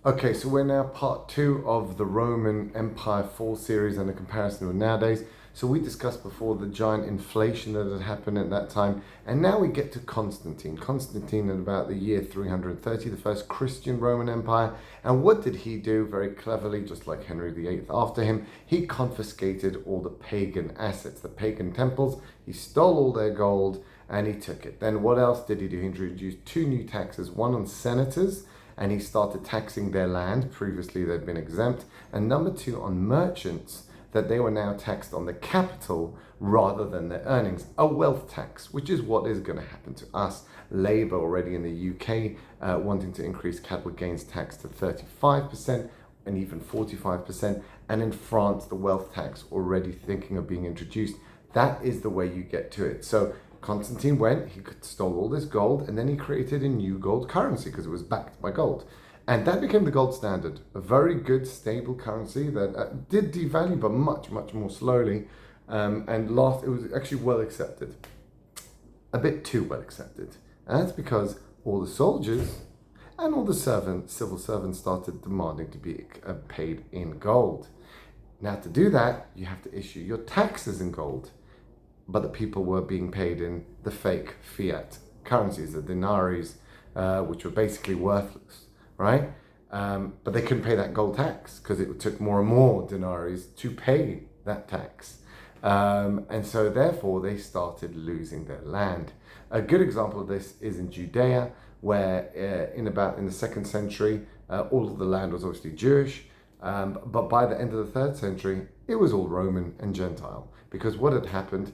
Okay, so we're now part two of the Roman Empire Fall series and a comparison with nowadays. So we discussed before the giant inflation that had happened at that time, and now we get to Constantine. Constantine in about the year 330, the first Christian Roman Empire. And what did he do? Very cleverly, just like Henry VIII after him, he confiscated all the pagan assets, the pagan temples. He stole all their gold and he took it. Then what else did he do? He introduced two new taxes, one on senators, and he started taxing their land. Previously they'd been exempt. And number two, on merchants, that they were now taxed on the capital rather than their earnings. A wealth tax, which is what is going to happen to us. Labour already in the UK wanting to increase capital gains tax to 35% and even 45%. And in France, the wealth tax already thinking of being introduced. That is the way you get to it. So Constantine went, he stole all this gold, and then he created a new gold currency because it was backed by gold. And that became the gold standard, a very good, stable currency that did devalue, but much, much more slowly. It was actually well accepted, a bit too well accepted. And that's because all the soldiers and all the civil servants started demanding to be paid in gold. Now, to do that, you have to issue your taxes in gold. But the people were being paid in the fake fiat currencies, the denaries, which were basically worthless, right? But they couldn't pay that gold tax because it took more and more denaries to pay that tax. And so therefore they started losing their land. A good example of this is in Judea, where in the 2nd century, all of the land was obviously Jewish. But by the end of the 3rd century, it was all Roman and Gentile. Because what had happened,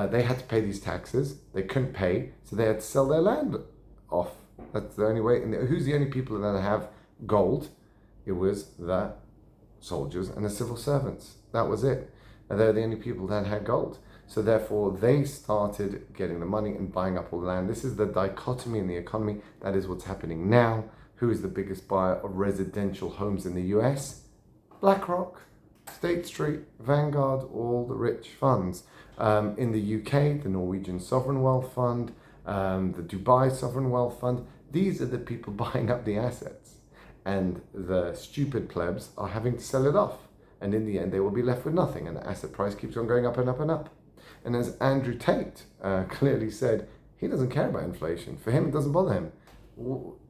they had to pay these taxes. They couldn't pay, so they had to sell their land off. That's the only way. And who's the only people that have gold? It was the soldiers and the civil servants. That was it. And they're the only people that had gold. So therefore, they started getting the money and buying up all the land. This is the dichotomy in the economy. That is what's happening now. Who is the biggest buyer of residential homes in the US? BlackRock, State Street, Vanguard, all the rich funds. In the UK, the Norwegian Sovereign Wealth Fund, the Dubai Sovereign Wealth Fund, these are the people buying up the assets. And the stupid plebs are having to sell it off. And in the end, they will be left with nothing. And the asset price keeps on going up and up and up. And as Andrew Tate clearly said, he doesn't care about inflation. For him, it doesn't bother him.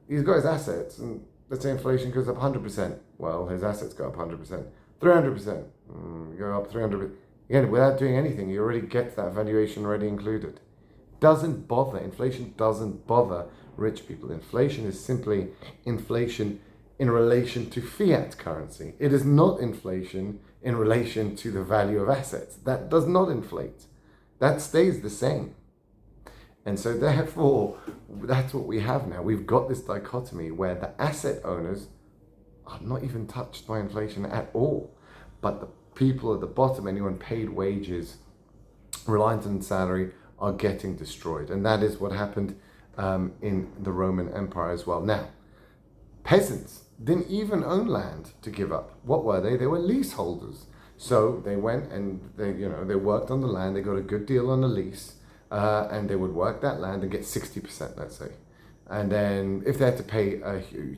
He's got his assets, and let's say inflation goes up 100%. Well, his assets go up 100%. 300%. Go up 300%. Again, without doing anything, you already get that valuation already included. Doesn't bother. Inflation doesn't bother rich people. Inflation is simply inflation in relation to fiat currency. It is not inflation in relation to the value of assets. That does not inflate. That stays the same. And so therefore, that's what we have now. We've got this dichotomy where the asset owners are not even touched by inflation at all. But the people at the bottom, anyone paid wages, reliant on salary, are getting destroyed. And that is what happened in the Roman Empire as well. Now, peasants didn't even own land to give up. What were they? They were leaseholders. So they went and they worked on the land. They got a good deal on the lease, and they would work that land and get 60%, let's say. And then if they had to pay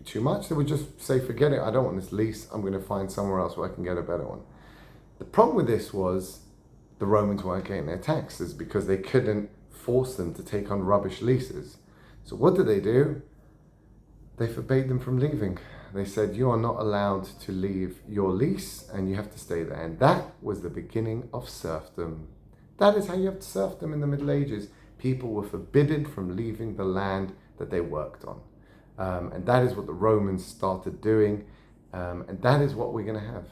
too much, they would just say, forget it, I don't want this lease. I'm going to find somewhere else where I can get a better one. The problem with this was the Romans weren't getting their taxes because they couldn't force them to take on rubbish leases. So what did they do? They forbade them from leaving. They said, you are not allowed to leave your lease and you have to stay there. And that was the beginning of serfdom. That is how you have to serfdom in the Middle Ages. People were forbidden from leaving the land that they worked on. And that is what the Romans started doing. And that is what we're going to have.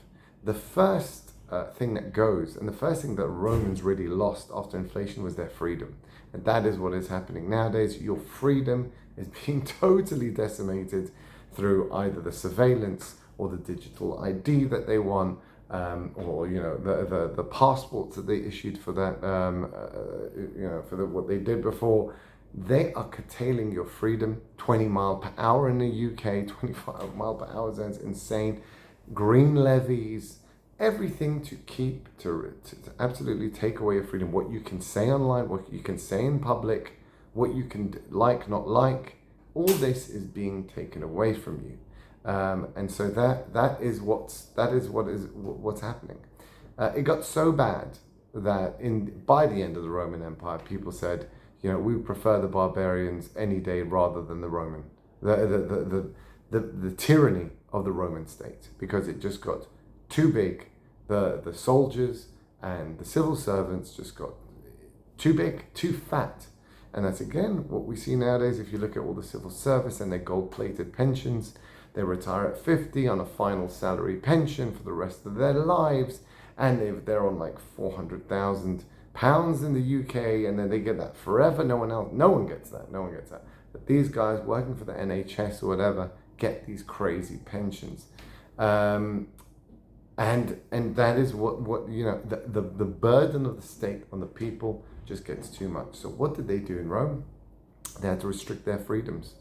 The first thing that goes, and the first thing that Romans really lost after inflation was their freedom. And that is what is happening nowadays. Your freedom is being totally decimated through either the surveillance or the digital ID that they want, or the passports that they issued for that, what they did before. They are curtailing your freedom. 20 mile per hour in the UK, 25 mile per hour zones, insane. Green levies, everything to absolutely take away your freedom. What you can say online, what you can say in public, what you can like, not like, all this is being taken away from you. And so that is what's happening. It got so bad that by the end of the Roman Empire, people said, we prefer the barbarians any day rather than the Roman, the tyranny of the Roman state, because it just got too big. The soldiers and the civil servants just got too big, too fat. And that's again what we see nowadays. If you look at all the civil service and their gold-plated pensions, they retire at 50 on a final salary pension for the rest of their lives, and they're on like £400,000 in the UK, and then they get that forever. No one gets that. But these guys working for the NHS or whatever get these crazy pensions, and that is what the burden of the state on the people just gets too much. So what did they do in Rome? They had to restrict their freedoms.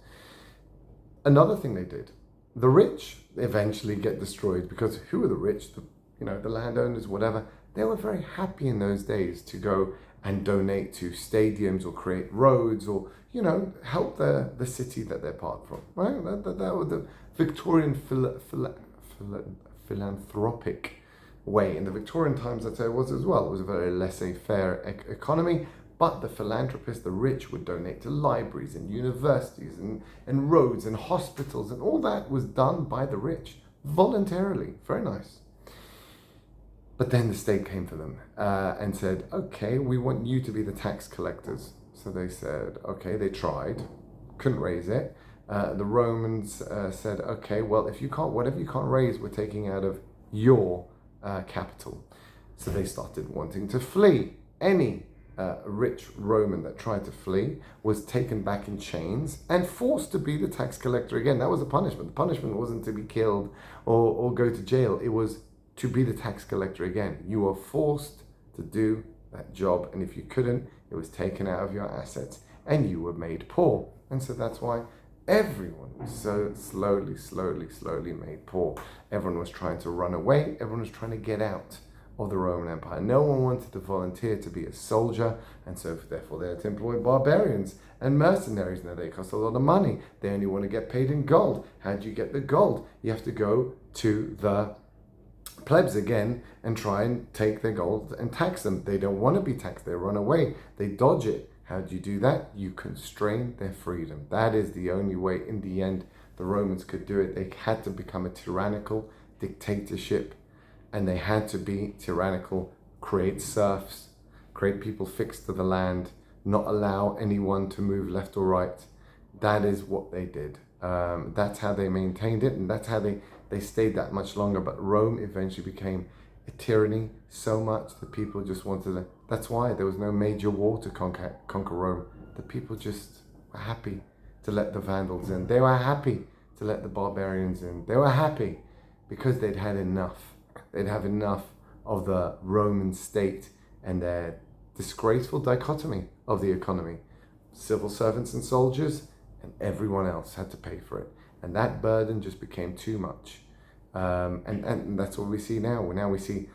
Another thing they did, the rich eventually get destroyed, because who are the rich? The landowners, whatever. They were very happy in those days to go and donate to stadiums or create roads or, help the city that they're part from, right? That was the Victorian philanthropic way. In the Victorian times, I'd say it was as well. It was a very laissez-faire economy, but the philanthropists, the rich, would donate to libraries and universities and roads and hospitals, and all that was done by the rich voluntarily. Very nice. But then the state came for them and said, okay, we want you to be the tax collectors. So they said, okay, they tried, couldn't raise it. The Romans said, okay, well, whatever you can't raise, we're taking out of your capital. So they started wanting to flee. Any rich Roman that tried to flee was taken back in chains and forced to be the tax collector again. That was the punishment. The punishment wasn't to be killed or go to jail. It was to be the tax collector again. You were forced to do that job, and if you couldn't, it was taken out of your assets and you were made poor. And so that's why everyone was so slowly made poor. Everyone was trying to run away. Everyone was trying to get out of the Roman Empire. No one wanted to volunteer to be a soldier, and so therefore they had to employ barbarians and mercenaries. Now they cost a lot of money. They only want to get paid in gold. How do you get the gold? You have to go to the plebs again and try and take their gold and tax them. They don't want to be taxed. They run away. They dodge it. How do you do that? You constrain their freedom. That is the only way in the end the Romans could do it. They had to become a tyrannical dictatorship, and they had to be tyrannical, create serfs, create people fixed to the land, not allow anyone to move left or right. That is what they did. That's how they maintained it, and that's how they stayed that much longer. But Rome eventually became a tyranny so much that people just wanted to. That's why there was no major war to conquer Rome. The people just were happy to let the Vandals in. They were happy to let the barbarians in. They were happy because they'd had enough. They'd have enough of the Roman state and their disgraceful dichotomy of the economy. Civil servants and soldiers, and everyone else had to pay for it. And that burden just became too much. And that's what we see now. Now we see,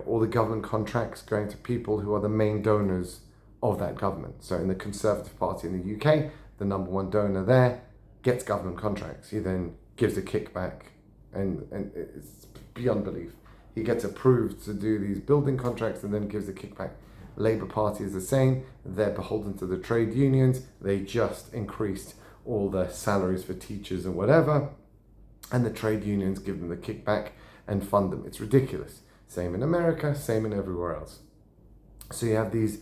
all the government contracts going to people who are the main donors of that government. So in the Conservative Party in the UK, the number one donor there gets government contracts. He then gives a kickback, and it's beyond belief. He gets approved to do these building contracts and then gives a kickback. Labour Party is the same. They're beholden to the trade unions. They just increased all the salaries for teachers and whatever, and the trade unions give them the kickback and fund them. It's ridiculous. Same in America, same in everywhere else. So you have these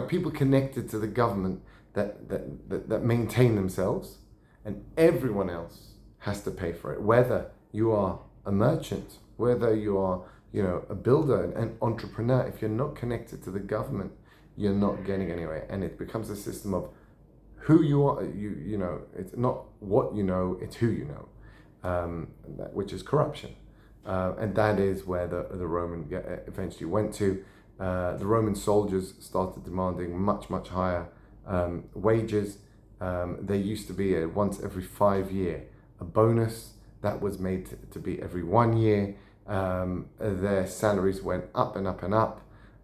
people connected to the government that maintain themselves, and everyone else has to pay for it. Whether you are a merchant, whether you are a builder, an entrepreneur, if you're not connected to the government, you're not getting anywhere. And it becomes a system of who you are. It's not what you know, it's who you know, which is corruption. And that is where the Roman eventually went to. The Roman soldiers started demanding much, much higher wages. There used to be once every 5 year a bonus that was made to be every 1 year. Their salaries went up and up and up.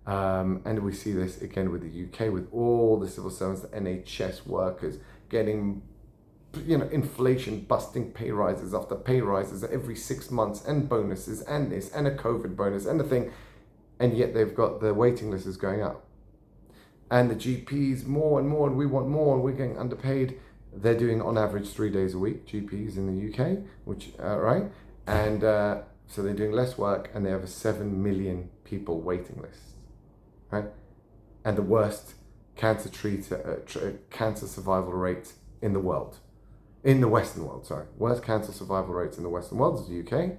And we see this again with the UK, with all the civil servants, the NHS workers getting inflation busting pay rises after pay rises every 6 months, and bonuses and this and a COVID bonus and a thing, and yet they've got the waiting list is going up. And the GPs more and more, and we want more, and we're getting underpaid. They're doing on average 3 days a week, GPs in the UK, which, right? And so they're doing less work, and they have a 7 million people waiting list, right? And the worst cancer survival rate in the world, in the Western world, sorry. Worst cancer survival rates in the Western world is the UK,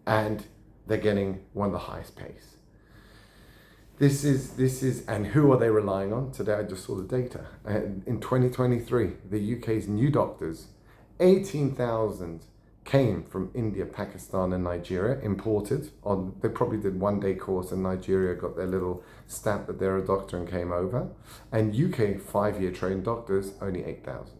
and they're getting one of the highest pays. This is, and who are they relying on? Today I just saw the data. In 2023, the UK's new doctors, 18,000 came from India, Pakistan and Nigeria, imported. They probably did 1-day course in Nigeria, got their little stamp that they're a doctor and came over. And UK 5-year trained doctors, only 8,000.